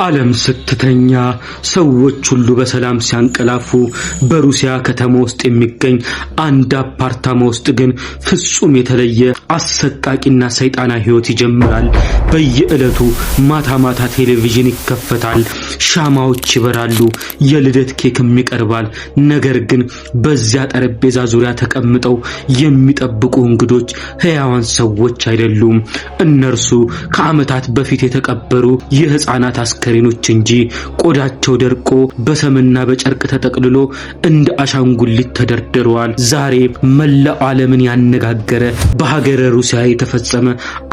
ዓለም ስትተኛ ሰዎች ሁሉ በሰላም ሲያንቀላፉ በሩሲያ ከተማ ውስጥ የሚገኝ አንድ አፓርታማ ውስጥ ግን ፍጹም የተለየ አሰቃቂና ሰይጣናዊ ህይወት ይጀምራል። በየዕለቱ ማታ ማታ ቴሌቪዥን ይከፈታል፣ ሻማዎች ይበራሉ፣ የልደት ኬክም ይቀርባል። ነገር ግን በዚያ ጠረጴዛ ዙሪያ ተቀምጠው የሚጠብቁ እንግዶች ህያዋን ሰዎች አይደሉም። እነርሱ ከዓመታት በፊት የተቀበሩ የህፃናት አስከሬኖች እንጂ ቆዳቸው ደርቆ በሰምና በጨርቅ ተጠቅልሎ እንደ አሻንጉሊት ተደርድረዋል። ዛሬ መላው ዓለምን ያነጋገረ በሀገረ ሩሲያ የተፈጸመ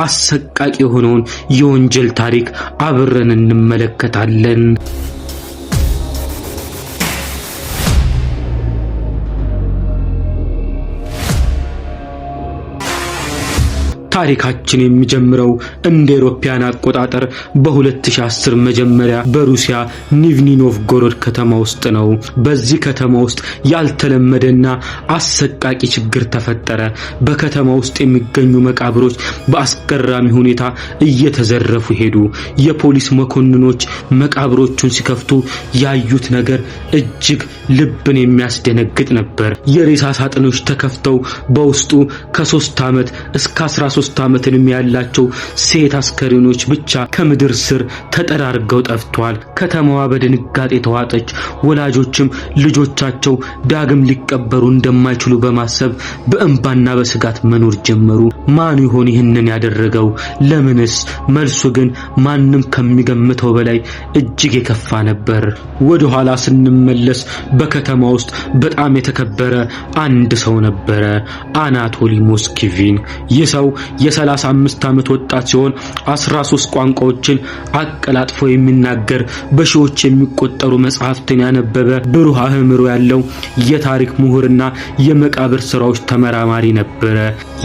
አሰቃቂ የሆነውን የወንጀል ታሪክ አብረን እንመለከታለን። ታሪካችን የሚጀምረው እንደ አውሮፓውያን አቆጣጠር በ2010 መጀመሪያ በሩሲያ ኒቭኒ ኖቭጎሮድ ከተማ ውስጥ ነው። በዚህ ከተማ ውስጥ ያልተለመደና አሰቃቂ ችግር ተፈጠረ። በከተማ ውስጥ የሚገኙ መቃብሮች በአስገራሚ ሁኔታ እየተዘረፉ ሄዱ። የፖሊስ መኮንኖች መቃብሮቹን ሲከፍቱ ያዩት ነገር እጅግ ልብን የሚያስደነግጥ ነበር። የሬሳ ሳጥኖች ተከፍተው በውስጡ ከ3 ዓመት እስከ 13 ዓመትንም ያላቸው ሴት አስከሬኖች ብቻ ከምድር ስር ተጠራርገው ጠፍቷል። ከተማዋ በድንጋጤ ተዋጠች። ወላጆችም ልጆቻቸው ዳግም ሊቀበሩ እንደማይችሉ በማሰብ በእንባና በስጋት መኖር ጀመሩ። ማን ይሆን ይህንን ያደረገው? ለምንስ? መልሱ ግን ማንም ከሚገምተው በላይ እጅግ የከፋ ነበር። ወደ ኋላ ስንመለስ በከተማ ውስጥ በጣም የተከበረ አንድ ሰው ነበረ፣ አናቶሊ ሞስኪቪን። ይህ ሰው የ35 ዓመት ወጣት ሲሆን 13 ቋንቋዎችን አቀላጥፎ የሚናገር በሺዎች የሚቆጠሩ መጽሐፍትን ያነበበ ብሩህ አእምሮ ያለው የታሪክ ምሁርና የመቃብር ስራዎች ተመራማሪ ነበረ።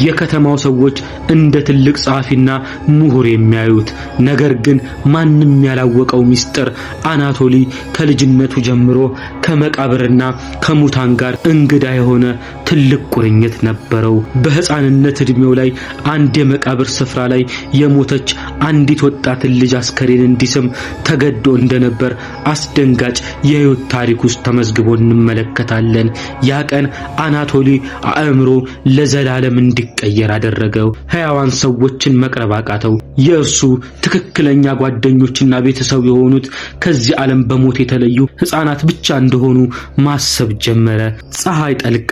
የከተማው ሰዎች እንደ ትልቅ ጸሐፊና ምሁር የሚያዩት፣ ነገር ግን ማንም ያላወቀው ሚስጥር አናቶሊ ከልጅነቱ ጀምሮ ከመቃብርና ከሙታን ጋር እንግዳ የሆነ ትልቅ ቁርኝት ነበረው። በህፃንነት እድሜው ላይ አንድ የመቃብር ስፍራ ላይ የሞተች አንዲት ወጣት ልጅ አስከሬን እንዲስም ተገዶ እንደነበር አስደንጋጭ የህይወት ታሪክ ውስጥ ተመዝግቦ እንመለከታለን። ያ ቀን አናቶሊ አእምሮ ለዘላለም እንዲቀየር አደረገው። ህያዋን ሰዎችን መቅረብ አቃተው። የእርሱ ትክክለኛ ጓደኞችና ቤተሰብ የሆኑት ከዚህ ዓለም በሞት የተለዩ ህፃናት ብቻ እንደሆኑ ማሰብ ጀመረ። ፀሐይ ጠልቃ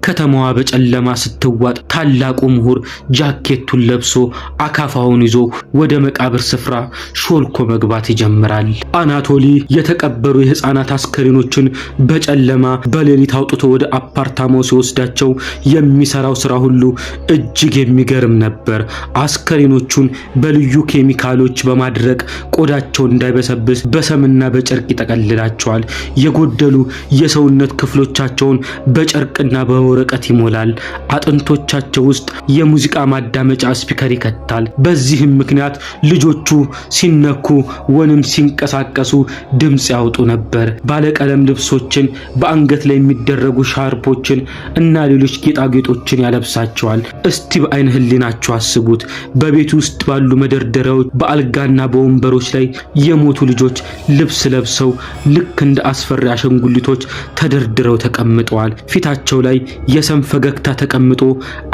ከተማዋ በጨለማ ስትዋጥ ታላቁ ምሁር ጃኬቱን ለብሶ አካፋውን ይዞ ወደ መቃብር ስፍራ ሾልኮ መግባት ይጀምራል። አናቶሊ የተቀበሩ የህፃናት አስከሬኖችን በጨለማ በሌሊት አውጥቶ ወደ አፓርታማው ሲወስዳቸው የሚሰራው ስራ ሁሉ እጅግ የሚገርም ነበር። አስከሬኖቹን በልዩ ኬሚካሎች በማድረቅ ቆዳቸው እንዳይበሰብስ በሰምና በጨርቅ ይጠቀልላቸዋል። የጎደሉ የሰውነት ክፍሎቻቸውን በጨርቅና በወረቀት ይሞላል። አጥንቶቻቸው ውስጥ የሙዚቃ ማዳመጫ ስፒከር ይከታል። በዚህም ምክንያት ልጆቹ ሲነኩ ወንም ሲንቀሳቀሱ ድምጽ ያወጡ ነበር። ባለቀለም ልብሶችን፣ በአንገት ላይ የሚደረጉ ሻርፖችን እና ሌሎች ጌጣጌጦችን ያለብሳቸዋል። እስቲ በአይነ ህሊናችሁ አስቡት። በቤት ውስጥ ባሉ መደርደሪያዎች፣ በአልጋና በወንበሮች ላይ የሞቱ ልጆች ልብስ ለብሰው ልክ እንደ አስፈሪ አሻንጉሊቶች ተደርድረው ተቀምጠዋል። ፊታቸው ላይ የሰም ፈገግታ ተቀምጦ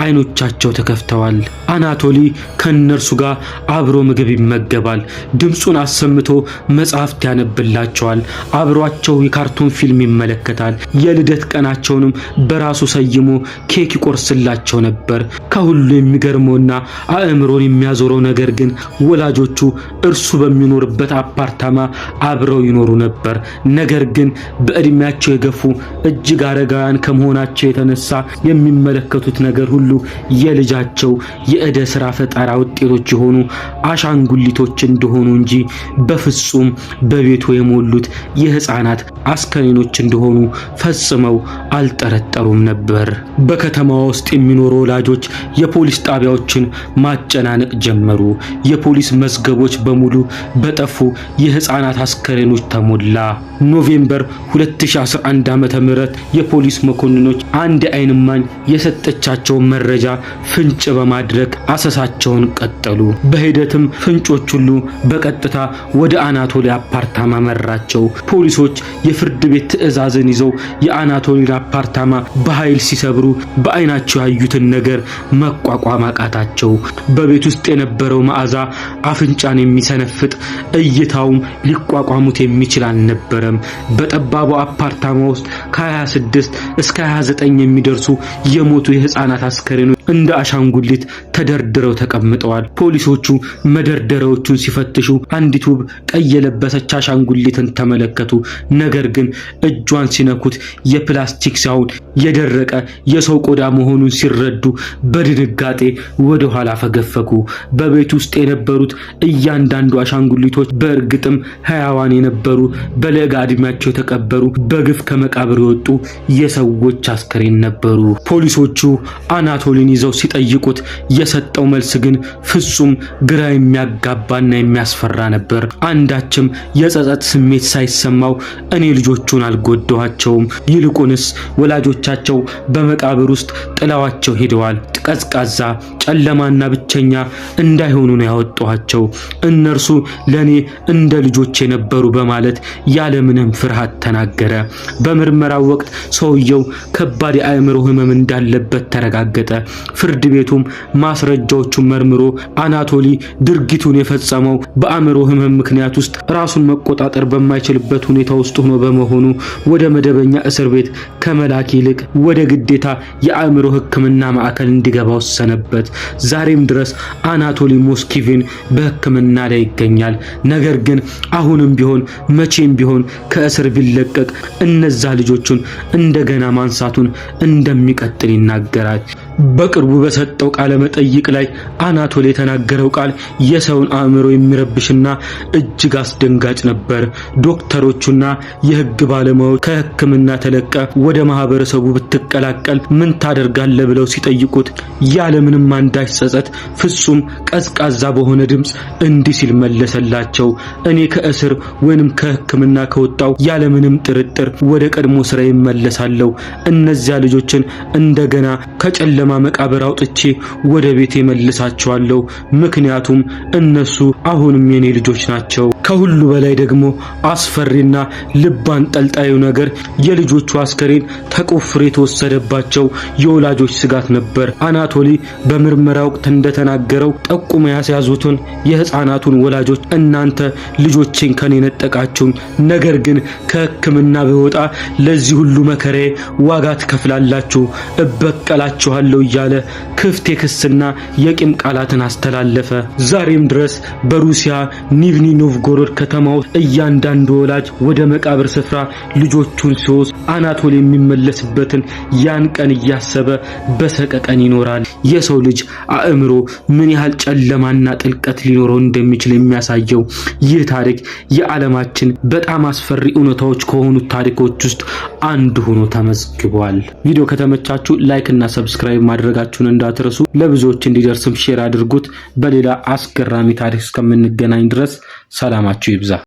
አይኖቻቸው ተከፍተዋል። አናቶሊ ከነርሱ ጋር አብሮ ምግብ ይመገባል። ድምጹን አሰምቶ መጽሐፍት ያነብላቸዋል። አብሯቸው የካርቱን ፊልም ይመለከታል። የልደት ቀናቸውንም በራሱ ሰይሞ ኬክ ይቆርስላቸው ነበር። ከሁሉ የሚገርመውና አእምሮን የሚያዞረው ነገር ግን ወላጆቹ እርሱ በሚኖርበት አፓርታማ አብረው ይኖሩ ነበር። ነገር ግን በእድሜያቸው የገፉ እጅግ አረጋውያን ከመሆናቸው የተነሳ የሚመለከቱት ነገር ሁሉ የልጃቸው የእደ ስራ ፈጠራ ውጤቶች የሆኑ አሻንጉሊቶች እንደሆኑ እንጂ በፍጹም በቤቱ የሞሉት የህፃናት አስከሬኖች እንደሆኑ ፈጽመው አልጠረጠሩም ነበር። በከተማዋ ውስጥ የሚኖሩ ወላጆች የፖሊስ ጣቢያዎችን ማጨናነቅ ጀመሩ። የፖሊስ መዝገቦች በሙሉ በጠፉ የህፃናት አስከሬኖች ተሞላ። ኖቬምበር 2011 ዓ.ም የፖሊስ መኮንኖች አንድ የዓይን እማኝ የሰጠቻቸውን መረጃ ፍንጭ በማድረግ አሰሳቸውን ቀጠሉ። በሂደትም ፍንጮች ሁሉ በቀጥታ ወደ አናቶሊ አፓርታማ መራቸው። ፖሊሶች የፍርድ ቤት ትዕዛዝን ይዘው የአናቶሊን አፓርታማ በኃይል ሲሰብሩ በዓይናቸው ያዩትን ነገር መቋቋም አቃታቸው። በቤት ውስጥ የነበረው መዓዛ አፍንጫን የሚሰነፍጥ እይታውም ሊቋቋሙት የሚችል አልነበረም። በጠባቡ አፓርታማ ውስጥ ከ26 እስከ 29 የሚደርሱ የሞቱ የህፃናት አስከሬኖች እንደ አሻንጉሊት ተደርድረው ተቀምጠዋል። ፖሊሶቹ መደርደሪያዎቹን ሲፈትሹ አንዲት ውብ ቀይ የለበሰች አሻንጉሊትን ተመለከቱ። ነገር ግን እጇን ሲነኩት የፕላስቲክ ሳይሆን የደረቀ የሰው ቆዳ መሆኑን ሲረዱ በድንጋጤ ወደ ኋላ ፈገፈጉ። በቤት ውስጥ የነበሩት እያንዳንዱ አሻንጉሊቶች በእርግጥም ሕያዋን የነበሩ በለጋ ዕድሜያቸው የተቀበሩ በግፍ ከመቃብር የወጡ የሰዎች አስከሬን ነበሩ። ፖሊሶቹ አናቶሊን ይዘው ሲጠይቁት የሰጠው መልስ ግን ፍጹም ግራ የሚያጋባና የሚያስፈራ ነበር። አንዳችም የጸጸት ስሜት ሳይሰማው እኔ ልጆቹን አልጎዳኋቸውም፣ ይልቁንስ ወላጆቻቸው በመቃብር ውስጥ ጥለዋቸው ሄደዋል። ቀዝቃዛ ጨለማና ብቸኛ እንዳይሆኑ ነው ያወጣኋቸው። እነርሱ ለኔ እንደ ልጆች የነበሩ በማለት ያለምንም ፍርሃት ተናገረ። በምርመራው ወቅት ሰውየው ከባድ የአእምሮ ህመም እንዳለበት ተረጋገጠ። ፍርድ ቤቱም ማስረጃዎቹን መርምሮ አናቶሊ ድርጊቱን የፈጸመው በአእምሮ ህመም ምክንያት ውስጥ ራሱን መቆጣጠር በማይችልበት ሁኔታ ውስጥ ሆኖ በመሆኑ ወደ መደበኛ እስር ቤት ከመላክ ይልቅ ወደ ግዴታ የአእምሮ ሕክምና ማዕከል እንዲገባ ወሰነበት። ዛሬም ድረስ አናቶሊ ሞስኪቪን በሕክምና ላይ ይገኛል። ነገር ግን አሁንም ቢሆን መቼም ቢሆን ከእስር ቢለቀቅ እነዛ ልጆቹን እንደገና ማንሳቱን እንደሚቀጥል ይናገራል። በቅርቡ በሰጠው ቃለ መጠይቅ ላይ አናቶሊ የተናገረው ቃል የሰውን አእምሮ የሚረብሽና እጅግ አስደንጋጭ ነበር። ዶክተሮቹና የህግ ባለሙያዎች ከሕክምና ተለቀ ወደ ማህበረሰቡ ብትቀላቀል ምን ታደርጋለህ ብለው ሲጠይቁት ያለምንም አንዳች ጸጸት ፍጹም ቀዝቃዛ በሆነ ድምጽ እንዲህ ሲል መለሰላቸው። እኔ ከእስር ወይንም ከሕክምና ከወጣው ያለምንም ጥርጥር ወደ ቀድሞ ስራ ይመለሳለሁ። እነዚያ ልጆችን እንደገና ከጨለማ መቃብር አውጥቼ ወደ ቤቴ መልሳቸዋለሁ። ምክንያቱም እነሱ አሁንም የኔ ልጆች ናቸው። ከሁሉ በላይ ደግሞ አስፈሪና ልብ አንጠልጣዩ ነገር የልጆቹ አስከሬን ተቆፍሮ የተወሰደባቸው የወላጆች ስጋት ነበር። አናቶሊ በምርመራ ወቅት እንደተናገረው ጠቁመው ያስያዙትን የህፃናቱን ወላጆች እናንተ ልጆቼን ከኔ ነጠቃችሁኝ፣ ነገር ግን ከሕክምና በወጣ ለዚህ ሁሉ መከራዬ ዋጋ ትከፍላላችሁ፣ እበቀላችኋለሁ እያለ ክፍት የክስና የቂም ቃላትን አስተላለፈ። ዛሬም ድረስ በሩሲያ ኒቭኒ ኖቭጎሮድ ከተማ ውስጥ እያንዳንዱ ወላጅ ወደ መቃብር ስፍራ ልጆቹን ሲወስድ አናቶሊ የሚመለስበትን ያን ቀን እያሰበ በሰቀቀን ይኖራል። የሰው ልጅ አእምሮ ምን ያህል ጨለማና ጥልቀት ሊኖረው እንደሚችል የሚያሳየው ይህ ታሪክ የዓለማችን በጣም አስፈሪ እውነታዎች ከሆኑት ታሪኮች ውስጥ አንዱ ሆኖ ተመዝግቧል። ቪዲዮ ከተመቻችሁ ላይክ እና ሰብስክራይብ ማድረጋችሁን እንዳትረሱ። ለብዙዎች እንዲደርስም ሼር አድርጉት። በሌላ አስገራሚ ታሪክ እስከምንገናኝ ድረስ ሰላማችሁ ይብዛ።